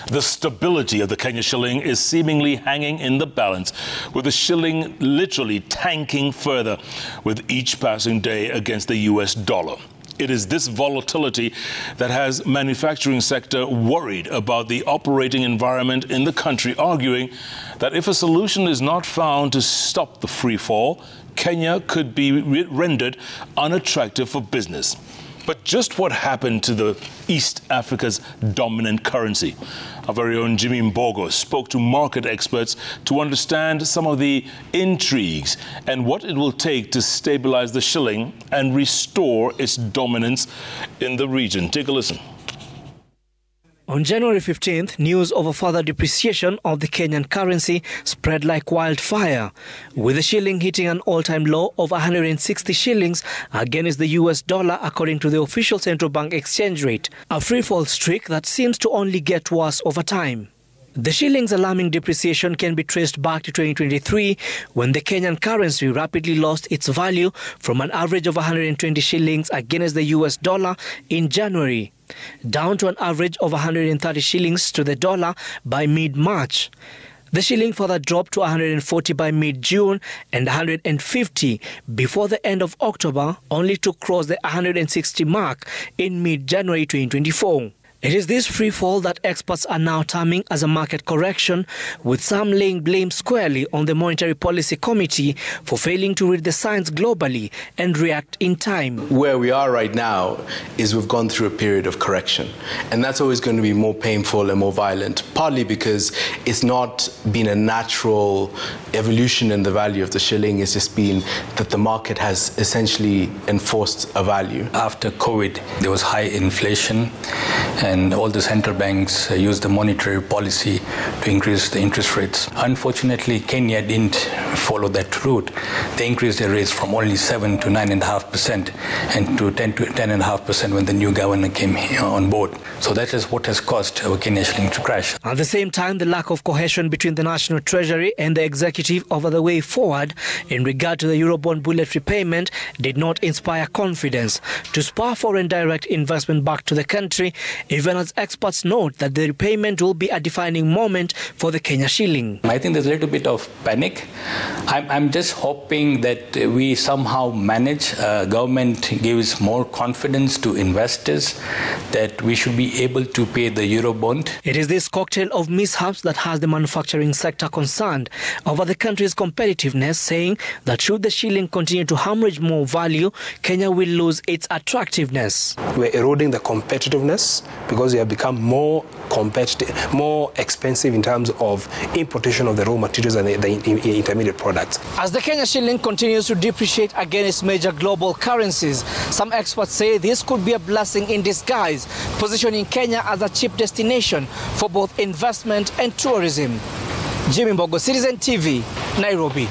The stability of the Kenya shilling is seemingly hanging in the balance, with the shilling literally tanking further with each passing day against the US dollar. It is this volatility that has manufacturing sector worried about the operating environment in the country, arguing that if a solution is not found to stop the free fall, Kenya could be rendered unattractive for business. But just what happened to the East Africa's dominant currency? Our very own Jimmy Mbogoh spoke to market experts to understand some of the intrigues and what it will take to stabilize the shilling and restore its dominance in the region. Take a listen. On January 15th, news of a further depreciation of the Kenyan currency spread like wildfire, with the shilling hitting an all-time low of 160 shillings against the US dollar, according to the official central bank exchange rate, a free-fall streak that seems to only get worse over time. The shilling's alarming depreciation can be traced back to 2023, when the Kenyan currency rapidly lost its value from an average of 120 shillings against the US dollar in January, down to an average of 130 shillings to the dollar by mid-March. The shilling further dropped to 140 by mid-June and 150 before the end of October, only to cross the 160 mark in mid-January 2024. It is this free fall that experts are now terming as a market correction, with some laying blame squarely on the Monetary Policy Committee for failing to read the signs globally and react in time. Where we are right now is we've gone through a period of correction, and that's always going to be more painful and more violent, partly because it's not been a natural evolution in the value of the shilling. It's just been that the market has essentially enforced a value. After COVID, there was high inflation, and all the central banks used the monetary policy to increase the interest rates. Unfortunately, Kenya didn't follow that route. They increased their rates from only 7 to 9.5% and to 10 to 10.5% when the new governor came on board. So that is what has caused our Kenya shilling to crash. At the same time, the lack of cohesion between the National Treasury and the executive over the way forward in regard to the Eurobond bullet repayment did not inspire confidence to spur foreign direct investment back to the country, even as experts note that the repayment will be a defining moment for the Kenya shilling. I think there's a little bit of panic. I'm just hoping that we somehow manage, government gives more confidence to investors that we should be able to pay the Eurobond. It is this cocktail of mishaps that has the manufacturing sector concerned over the country's competitiveness, saying that should the shilling continue to hemorrhage more value, Kenya will lose its attractiveness. We're eroding the competitiveness because we have become more competitive, more expensive in terms of importation of the raw materials and the intermediate products. As the Kenya shilling continues to depreciate against major global currencies, some experts say this could be a blessing in disguise, positioning Kenya as a cheap destination for both investment and tourism. Jimmy Mbogoh, Citizen TV, Nairobi.